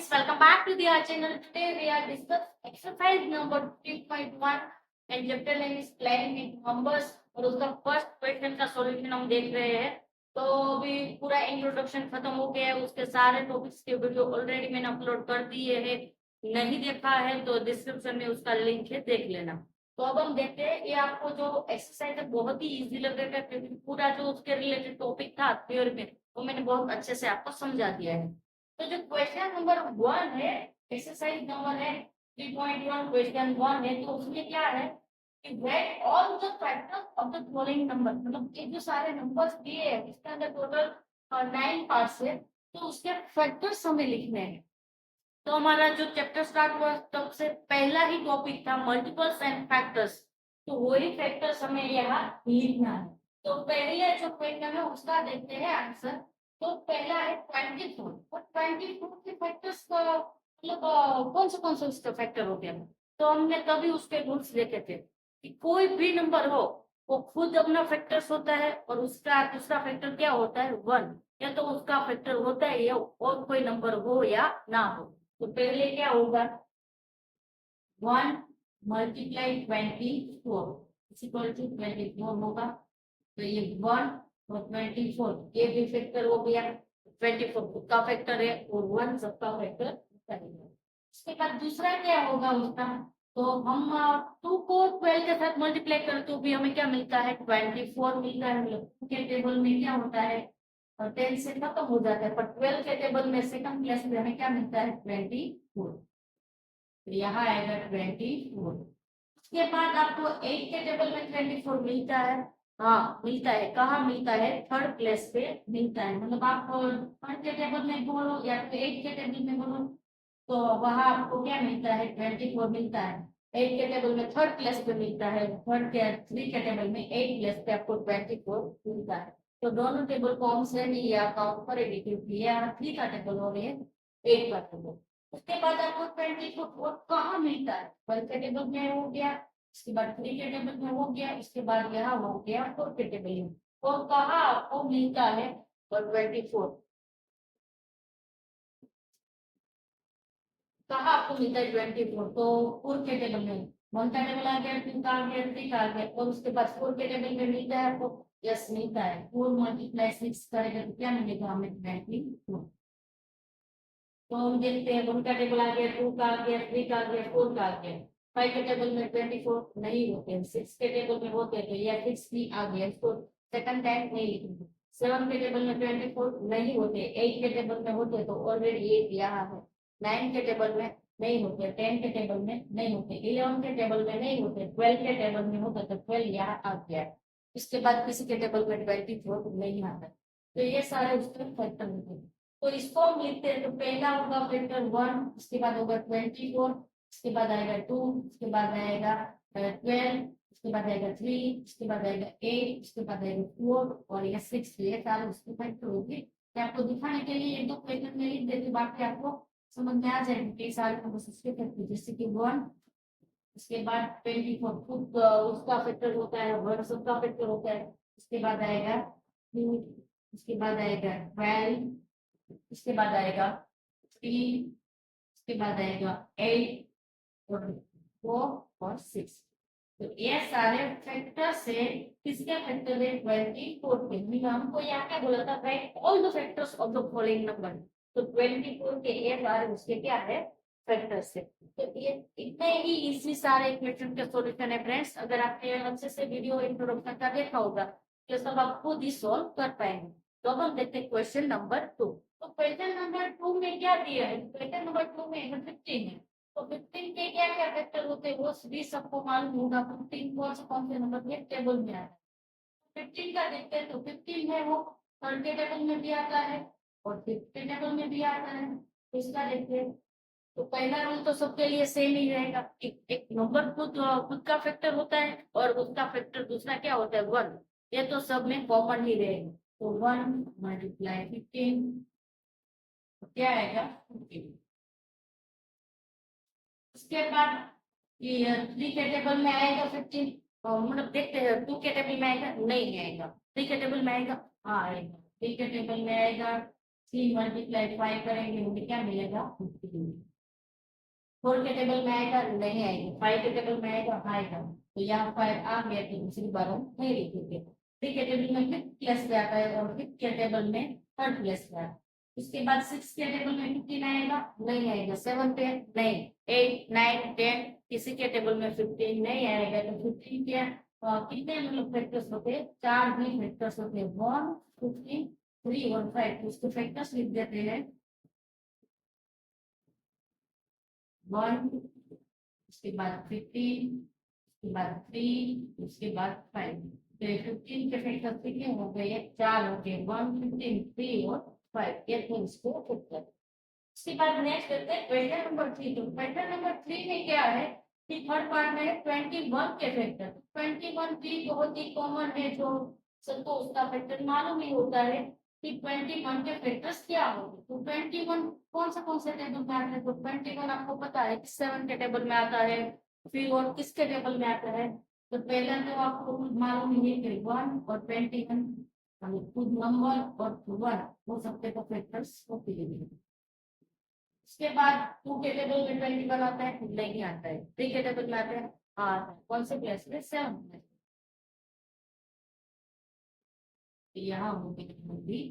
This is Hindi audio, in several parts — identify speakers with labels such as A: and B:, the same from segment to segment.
A: friends, welcome back to our channel. Today we are discuss exercise number 3.1 and chapter name is planning with numbers और उसका फर्स्ट क्वेश्चन का सॉल्यूशन हम देख रहे हैं। तो अभी पूरा इंट्रोडक्शन खत्म हो गया है, उसके सारे टॉपिक्स के वीडियो ऑलरेडी मैंने अपलोड कर दिए हैं। नहीं देखा है तो डिस्क्रिप्शन में उसका लिंक है, देख लेना। तो अब हम देखते हैं, ये आपको जो एक्सरसाइज है बहुत ही इजी लगेगा क्योंकि पूरा जो उसके रिलेटेड टॉपिक था थ्योरी में वो मैंने बहुत अच्छे से आपको समझा दिया है। तो जो क्वेश्चन नंबर 1 है, एक्सरसाइज नंबर है 3.1 क्वेश्चन 1 है, तो उसमें क्या है कि wait all the factors of the following number, मतलब ये जो सारे नंबर्स दिए हैं इसके अंदर टोटल 9 पार्ट्स है, तो उसके फैक्टर्स हमें लिखने हैं। तो हमारा जो चैप्टर स्टार्ट हुआ तब से पहला ही टॉपिक था मल्टीपल्स एंड फैक्टर्स, तो वही फैक्टर्स हमें यहाँ लिखना है। तो पहले जो क्वेश्चन है उसका देखते हैं आंसर। तो पहला है 24 और 24 के फैक्टर्स का मतलब कौन से उसके फैक्टर होते हैं। तो हमने तभी उसके रूल्स देखे थे कि कोई भी नंबर हो वो खुद अपना फैक्टर्स होता है और उसका दूसरा फैक्टर क्या होता है 1, या तो उसका फैक्टर होता है या और कोई नंबर हो या ना हो। तो पहले क्या होगा 1 मल्टीप्लाई 24 इक्वल टू 24 होगा। तो ये 1 और 24 ये भी फैक्टर हो गया। 24 खुद का फैक्टर है और 1 सबका फैक्टर है। उसके बाद दूसरा क्या होगा उसका, तो हम 2 को 12 के साथ मल्टीप्लाई करें तो भी हमें क्या मिलता है 24 मिलता है। मतलब के टेबल में क्या होता है और 10 से खत्म हो जाता है, पर 12 के टेबल में सेकंड प्लेस में हमें क्या मिलता है 24। तो यहाँ आएगा 24। उसके बाद आपको 8 के टेबल में 24 मिलता है। हाँ मिलता है, कहाँ मिलता है थर्ड प्लेस पे मिलता है। मतलब आप थर्ड के टेबल में बोलो या फिर 8 के टेबल में बोलो तो वहां आपको क्या मिलता है 24 मिलता है। 8 के टेबल में थर्ड प्लेस पे मिलता है, थर्ड के 3 के टेबल में 8 प्लेस पे आपको 24 मिलता है। तो दोनों टेबल को हम से नहीं काउंट करेंगे क्योंकि ये 3 का टेबल और ये 8 का टेबल। उसके बाद आपको 24 कहाँ मिलता है 12 के टेबल में हो गया, इसके बाद 3 के टेबल में हो गया, इसके बाद यहाँ हो गया 4 के टेबल में। और कहाँ आपको मिलता है 24 कहाँ आपको मिलता है 24, तो 4 के टेबल में 1 का टेबल आ गया, 2 का आ गया, 3 का आ गया और उसके बाद 4 के टेबल में मिलता है आपको। यस मिलता है, 4 मल्टीप्लाई 6 करेगा तो क्या मिलेगा हमें 24। तो हम देखते हैं 1 का टेबल आ गया, 2 का आ गया, 3 का आ गया, 4 का आ गया। 5 के टेबल में 24 नहीं होते, 6 के टेबल में होते तो यह 6 भी आ गया, इसको सेकंड टाइम नहीं लिखेंगे। 7 के टेबल में 24 नहीं होते, 8 के टेबल में होते तो ऑलरेडी 8 यहाँ है। 9 के टेबल में नहीं होते, 10 के टेबल में नहीं होते, 11 के टेबल में नहीं होते, 12 के टेबल में होते तो 12 यहाँ आ गया। इसके बाद किसी के टेबल में 24 नहीं आता। तो ये सारे उसके फैक्टर होते हैं। तो इसको हम लिखते हैं, तो पहला होगा फैक्टर 1, उसके बाद होगा 24, उसके बाद आएगा 2, उसके बाद आएगा 12, उसके बाद आएगा 3, उसके बाद आएगा 8, उसके बाद आएगा 4 और ये 6। ये सारे उसके फैक्टर होंगे। मैं आपको दिखाने के लिए एक दो क्वेश्चन में लिख देती, बाकी आपको समझ में आ जाएगा कि सारे नंबर उसके फैक्टर, जैसे कि 1, उसके बाद 24 खुद उसका फैक्टर होता है, 1 सबका फैक्टर होता है। उसके बाद आएगा 2, उसके बाद आएगा 12, उसके बाद आएगा 3, उसके बाद आएगा 8 और 4 और 6। तो ये सारे फैक्टर से किसके फैक्टर है 24 के। हमको यहाँ क्या बोला था right all the factors of the following number, तो 24 के ये सारे उसके क्या है फैक्टर्स है। तो ये इतने ही इसी सारे क्वेश्चन के सॉल्यूशन है फ्रेंड्स। अगर आपने अच्छे से वीडियो इंट्रोडक्शन का देखा होगा तो सब आप खुद ही सॉल्व कर पाएंगे। तो अब हम देखते हैं क्वेश्चन नंबर 2। तो क्वेश्चन नंबर 2 में क्या दिया है, क्वेश्चन नंबर 2 में 15 है। तो 15 के क्या क्या फैक्टर होते हैं वो भी सबको मालूम होगा। 15 कौन से नंबर के टेबल में आता है। 15 का देखते हैं, तो 15 है वो थर्ड के टेबल में भी आता है और फिफ्थ के टेबल में भी आता है। तो इसका देखते हैं, तो पहला रूल तो सबके लिए सेम ही रहेगा। एक नंबर खुद खुद का फैक्टर होता है और उसका फैक्टर दूसरा क्या होता है 1, ये तो सब में कॉमन ही रहेगा। तो 1 मल्टीप्लाई 15 क्या आएगा 15। उसके बाद ये 3 के टेबल में आएगा 15, मतलब देखते हैं 2 के टेबल में आएगा नहीं आएगा, 3 के टेबल में आएगा हाँ आएगा, 3 के टेबल में आएगा 3 मल्टीप्लाई 5 करेंगे हमें क्या मिलेगा 15। 4 के टेबल में आएगा नहीं आएगा, 5 के टेबल में आएगा आएगा, तो यहाँ 5 आ गया तो दूसरी बार हम नहीं लिखेंगे। 3 के टेबल में 5th प्लेस पे आता है और 5th के टेबल में 3rd प्लेस पे आता है। उसके बाद 6 के टेबल में 15 आएगा नहीं आएगा, 7 पे नहीं, 8 9 10 किसी के टेबल में 15 नहीं आएगा, तो 15 के कितने मतलब फैक्टर्स होते हैं, 4 भी फैक्टर्स होते हैं, 1 15 3 और 5, उसको फैक्टर्स लिख देते हैं 1, उसके बाद 15, उसके बाद 3, उसके बाद 5। तो 15 के फैक्टर कितने हो गए, 4 हो गए, 1 15 3 और 5, ये थे इसको फैक्टर। उसके बाद नेक्स्ट करते हैं क्वेश्चन नंबर 3। तो क्वेश्चन नंबर 3 में क्या है कि थर्ड पार्ट में है 21 के फैक्टर। 21 भी बहुत ही कॉमन है, जो सबको उसका फैक्टर मालूम ही होता है कि 21 के फैक्टर्स क्या होंगे। तो 21 कौन से टेबल में आता है, तो 21 आपको पता है कि 7 के टेबल में आता है, फिर और किसके टेबल में आता है, तो पहला तो आपको मालूम ही है कि 1 और 21 खुद नंबर और 1 वो सबके तो फैक्टर्स होते हैं। उसके बाद 2 के टेबल में 21 आता है नहीं आता है, 3 के टेबल में आता है आता है, कौन से प्लेस में 7 में, यहाँ होगी।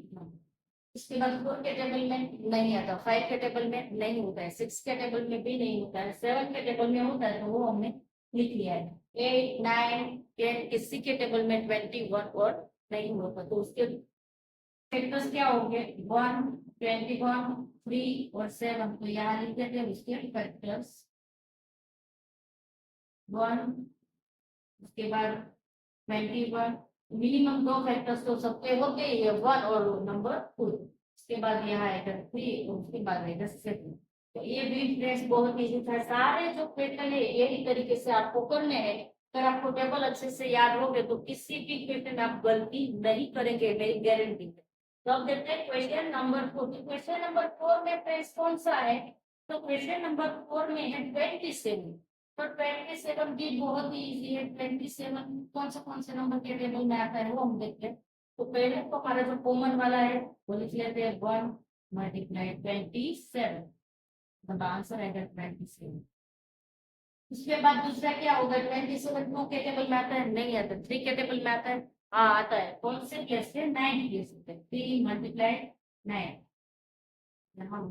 A: उसके बाद 4 के टेबल में नहीं आता, 5 के टेबल में नहीं होता है, 6 के टेबल में भी नहीं होता है, 7 के टेबल में होता है तो वो हमने लिख लिया है। 8 9 10 किसी के टेबल में 21 और नहीं होता, तो उसके फैक्टर्स क्या होंगे 1 21 3 और 7, तो यहाँ लिख देते हैं उसके फैक्टर्स 1, उसके बाद 21, मिनिमम 2 फैक्टर्स तो सबके होते ही है 1 और नंबर 2, उसके बाद यहाँ आएगा 3 और उसके बाद आएगा 7। तो ये भी फ्रेंड्स बहुत इजी था, सारे जो पैटर्न है यही तरीके से आपको करने हैं। अगर आपको टेबल अच्छे से याद हो गए तो किसी भी पैटर्न में आप गलती नहीं करेंगे, मेरी गारंटी है। तो अब देखते हैं क्वेश्चन नंबर 4। क्वेश्चन नंबर 4 में फ्रेंड्स कौन सा है, तो क्वेश्चन नंबर 4 में है 27। तो 27 भी बहुत ही इजी है। 27 कौन से नंबर के टेबल में आता है वो हम देखते हैं। तो पहले तो हमारा जो कॉमन वाला है वो लिख लेते हैं 1 मल्टीप्लाई 27, मतलब आंसर आएगा 27। उसके बाद दूसरा क्या होगा, 27 2 के टेबल में आता है नहीं आता, 3 के टेबल में आता है हाँ आता है, कौन से प्लेस से 9 प्लेस से, 3 मल्टीप्लाई 9, यहाँ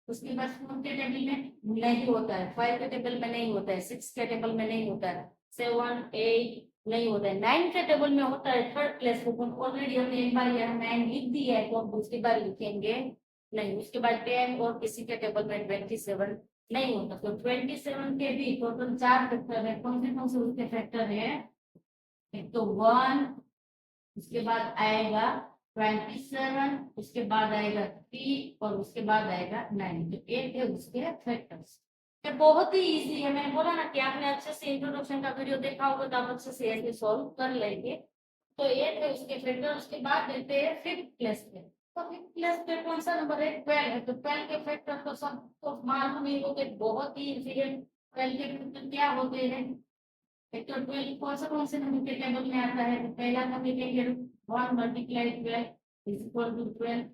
A: उसके बाद 4 के टेबल में नहीं होता है, 5 के टेबल में नहीं होता है, 6 के टेबल में नहीं होता है, 7 8 नहीं होता है, 9 के टेबल में होता है थर्ड प्लेस पे, ऑलरेडी हमने एक बार यहाँ 9 लिख दिया है तो हम दूसरी बार लिखेंगे नहीं। उसके बाद 10 और किसी के टेबल में 27 नहीं होता, तो 27 के भी टोटल 4 फैक्टर है। कौन से उसके फैक्टर है, एक तो 1, उसके बाद आएगा 27, उसके बाद आएगा 3 और उसके बाद आएगा 9, तो एक है उसके फैक्टर्स। ये बहुत ही इजी है, मैंने बोला ना कि आपने अच्छे से इंट्रोडक्शन का वीडियो देखा होगा तो आप अच्छे से ऐसे सॉल्व कर लेंगे। तो ये थे उसके फैक्टर। उसके बाद देते हैं 5th प्लेस पे, तो 5th प्लेस पे कौन सा नंबर है 12 है, तो 12 के फैक्टर तो सबको मालूम ही होते, बहुत ही इजी है। 12 के फैक्टर क्या होते हैं, एक तो 12 कौन से नंबर के टेबल में आता है, तो पहला हम लिखेंगे 1 मल्टीप्लाई 12 इज इक्वल टू 12।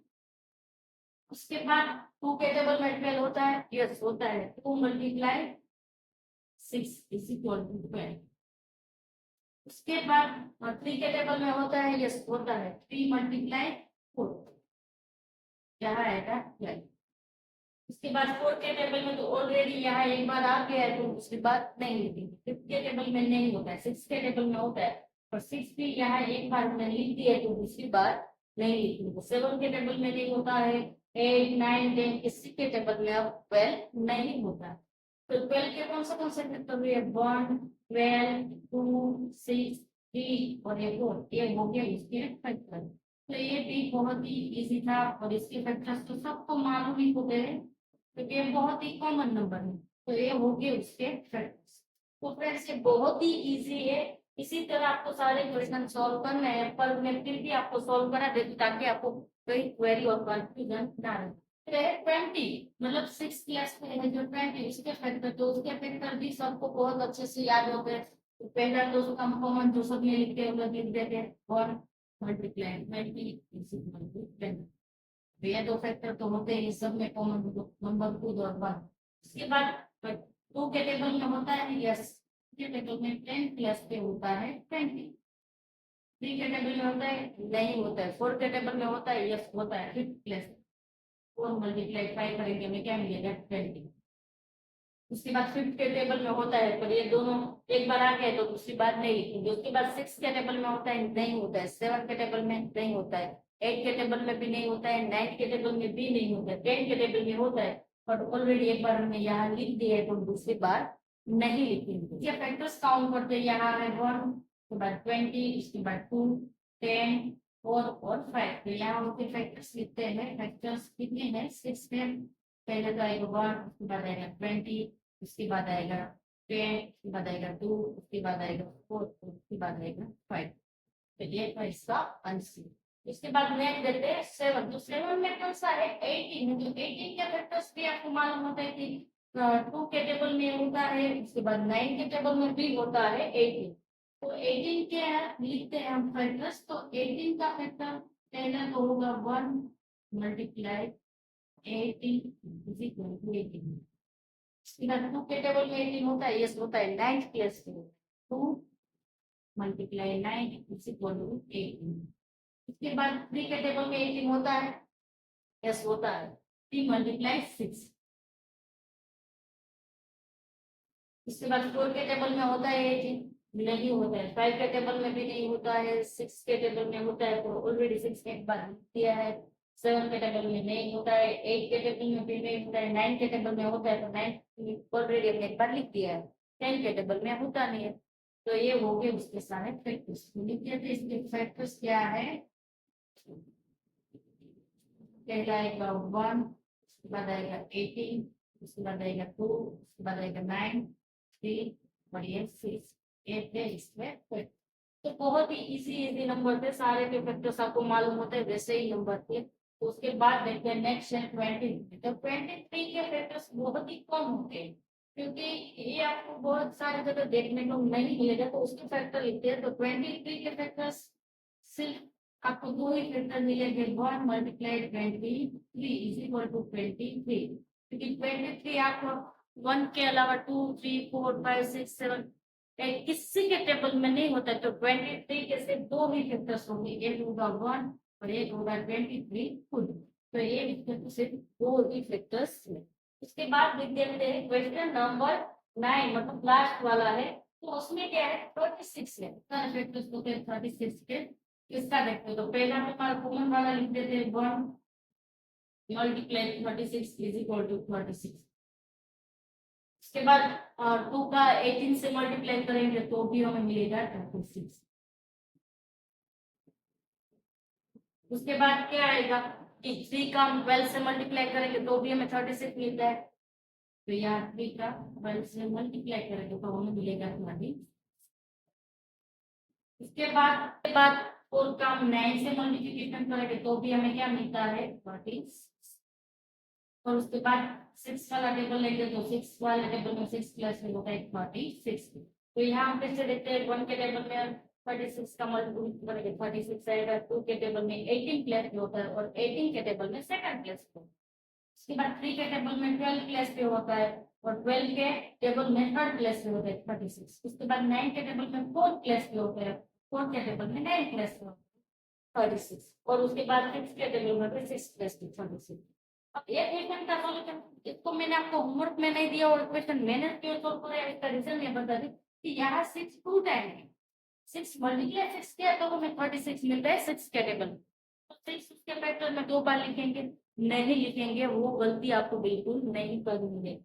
A: उसके बाद 2 के टेबल में 12 होता है, यस होता है, 2 मल्टीप्लाई 6 इज इक्वल टू 12। उसके बाद 3 के टेबल में होता है, यस होता है, 3 मल्टीप्लाई 4 क्या आएगा 12। उसके बाद 4 के टेबल में तो ऑलरेडी यहाँ एक बार आ गया है तो उसके बाद नहीं लिखेंगे। 5th के टेबल में नहीं होता है, 6 के टेबल में होता है, और 6 भी यहाँ एक बार मैंने लिख दिया है तो दूसरी बार नहीं लिखेंगे। 7 के टेबल में नहीं होता है, 8 9 10 किसी के टेबल में अब 12 नहीं होता है। तो 12 के कौन से फैक्टर हुए 1 12 2 6 3 और ये 4, ये हो गया इसके फैक्टर। तो ये भी बहुत ही इजी था और इसके फैक्टर्स तो सबको मालूम ही होते हैं क्योंकि ये बहुत ही कॉमन नंबर है, तो ये हो गए उसके फैक्टर्स। तो फ्रेंड्स ये बहुत ही इजी है, इसी तरह आपको सारे क्वेश्चन सॉल्व करने हैं, पर मैं फिर भी आपको सॉल्व करा देती ताकि आपको कोई क्वेरी और कंफ्यूजन ना रहे। 20 मतलब 6 क्लास में है जो 20 उसके फैक्टर, तो उसके फैक्टर भी सबको बहुत अच्छे से याद होते हैं। तो पहला तो उसका कॉमन जो सब में लिखते हैं वो लिख देते हैं, 1 मल्टीप्लाई 20 इज इक्वल टू 10। तो ये दो फैक्टर तो होते हैं सब में कॉमन, नंबर 2 और 1। इसके बाद 2 के टेबल में होता है यस, के टेबल में 10 प्लस पे होता है 20। 3 के टेबल में होता है नहीं होता है। 4 के टेबल में होता है यस होता है 5 प्लस 4 मल्टीप्लाई 5 करेंगे हमें क्या मिलेगा 20। उसके बाद 5 के टेबल में होता है पर ये दोनों एक बार आ गए तो दूसरी बार नहीं लिखेंगे। उसके बाद 6 के टेबल में होता है नहीं होता है। 7 के टेबल में नहीं होता है। 8 के टेबल में भी नहीं होता है। 9 के टेबल में भी नहीं होता है। 10 के टेबल में होता है पर ऑलरेडी एक बार हमने यहाँ लिख दिया है तो दूसरी बार नहीं लिखेंगे। ये फैक्टर्स काउंट करते हैं, यहाँ है 1, उसके बाद 20, उसके बाद 2, 10, 4 और 5। तो यहाँ उनके फैक्टर्स लिखते हैं। फैक्टर्स कितने हैं 6 में। पहले तो आएगा 1, उसके बाद आएगा 20, उसके बाद आएगा 10, उसके बाद आएगा 2, उसके बाद आएगा 4, उसके बाद आएगा 5। तो ये था इसका आंसर। इसके बाद नेक्स्ट देते हैं 7। तो 7 में कौन सा है 18। तो 18 के फैक्टर्स भी आपको मालूम होता है कि 2 के टेबल में होता है, उसके बाद 9 के टेबल में भी होता है 18। तो 18 के लिखते हैं हम फैक्टर्स। तो 18 का फैक्टर पहला तो होगा 1 मल्टीप्लाई 18 इज इक्वल टू 18। इसके बाद 2 के टेबल में 18 होता है यस होता है 9 plus 2 multiply 9 is equal to 18। इसके बाद 3 के टेबल में 18 होता है यस होता है 3 मल्टीप्लाई 6। इसके बाद 4 के टेबल में होता है 18 नहीं होता है। 5 के टेबल में भी नहीं होता है। 6 के टेबल में होता है तो ऑलरेडी 6 एक बार लिख दिया है। 7 के टेबल में नहीं होता है। 8 के टेबल में भी नहीं होता है। 9 के टेबल में होता है तो 9 ऑलरेडी हमने एक बार लिख दिया है। 10 के टेबल में होता नहीं है। तो ये हो गए उसके सारे फैक्टर्स। लिख दिए थे। इसके फैक्टर्स क्या है, पहला आएगा 1, उसके बाद आएगा 18, उसके बाद आएगा 2, उसके बाद आएगा 9, 3 और ये 6। ये थे इसमें फैक्टर। तो बहुत ही इजी नंबर थे, सारे के फैक्टर्स आपको मालूम होते हैं वैसे ही नंबर थे। तो उसके बाद देखते हैं नेक्स्ट है 23। तो 23 के फैक्टर्स बहुत ही कम होते हैं क्योंकि ये आपको बहुत सारी जगह देखने को नहीं मिलेगा तो उसके फैक्टर लिखते हैं। तो 23 के फैक्टर्स सिर्फ आपको दो ही फैक्टर मिलेंगे। 1 मल्टीप्लाई 23 इज इक्वल टू 23 क्योंकि 23 आपको 1 के अलावा 2, 3, 4, 5, 6, 7 किसी के टेबल में नहीं होता। तो 23 के सिर्फ दो ही फैक्टर्स होंगे, एक होगा 1 और एक होगा 23 खुद। तो ये सिर्फ दो ही फैक्टर्स है। उसके बाद देखते हैं क्वेश्चन नंबर 9 मतलब लास्ट वाला है। तो उसमें क्या है 36 है। सारे फैक्टर्स होते हैं 36 के। इसका देखते हो तो पहला हमारा कॉमन वाला लिख देते हैं 1 मल्टीप्लाई 36 इज इक्वल टू 36। उसके बाद 2 का 18 से मल्टीप्लाई करेंगे तो भी हमें मिलेगा 36। उसके बाद क्या आएगा कि 3 का हम 12 से मल्टीप्लाई करेंगे तो भी हमें 36 मिलता है। तो यहाँ 3 का 12 से मल्टीप्लाई करेंगे तो हमें मिलेगा 30। इसके बाद 4 का हम 9 से मल्टीप्लिकेशन करेंगे तो भी हमें क्या मिलता है 30। और उसके बाद 6 वाला टेबल लेंगे तो 6 वाले टेबल में 6 प्लस में होता है 36। तो यहाँ हम कैसे देखते हैं 1 के टेबल में 36 का मल्टीप्लिकेशन करेंगे 36 आएगा। 2 के टेबल में 18 प्लस में होता है और 18 के टेबल में सेकंड प्लस पे। उसके बाद 3 के टेबल में 12 प्लस पे होता है और 12 के टेबल में थर्ड प्लस पे होता है 36। उसके बाद 9 के टेबल में 4 प्लस पे होता है। 4 के टेबल में 9 प्लस पे 36 और उसके बाद 6 के टेबल में 6 प्लस 36। अब ये क्वेश्चन का सॉल्यूशन इसको मैंने आपको होमवर्क में नहीं दिया और क्वेश्चन मैंने क्यों सॉल्व किया इसका रीजन ये बता दी कि यहाँ 6 टू टाइम है। 6 मल्टीप्लाई 6 किया तो हमें 36 मिलता है 6 के टेबल। तो 6 उसके फैक्टर में 2 बार लिखेंगे नहीं लिखेंगे, वो गलती आपको बिल्कुल नहीं करनी है।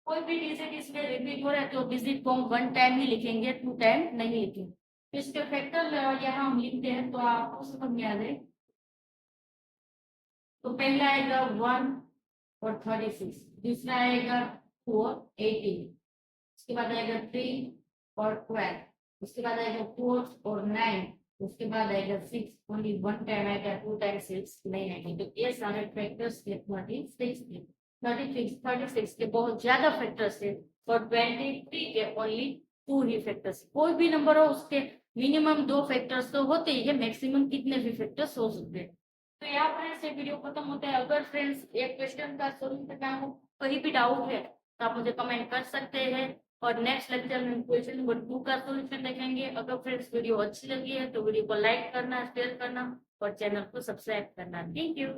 A: कोई भी डिजिट इसमें रिपीट हो रहा है तो डिजिट को हम 1 टाइम ही लिखेंगे, 2 टाइम नहीं लिखेंगे। तो इसके फैक्टर यहाँ हम लिखते हैं तो आपको समझ में आ जाए। तो पहला आएगा 1 और 36, दूसरा आएगा 4 18, उसके बाद आएगा 3 और 12, उसके बाद आएगा 4 और 9, उसके बाद आएगा 6 ओनली 1 टाइम आएगा, 2 टाइम 6 नहीं आएगा। तो ये सारे फैक्टर्स के 36 के बहुत ज्यादा फैक्टर्स है और 23 के ओनली 2 ही फैक्टर्स। कोई भी नंबर हो उसके मिनिमम 2 फैक्टर्स तो होते ही है, मैक्सिमम कितने भी फैक्टर्स हो सकते हैं। तो यहाँ फ्रेंड्स ये वीडियो खत्म होता है। अगर फ्रेंड्स एक क्वेश्चन का सोल्यूशन का आपको कहीं भी डाउट है तो आप मुझे कमेंट कर सकते हैं और नेक्स्ट लेक्चर में क्वेश्चन नंबर 2 का सोल्यूशन देखेंगे। अगर फ्रेंड्स वीडियो अच्छी लगी है तो वीडियो को लाइक करना, शेयर करना और चैनल को सब्सक्राइब करना। Thank you.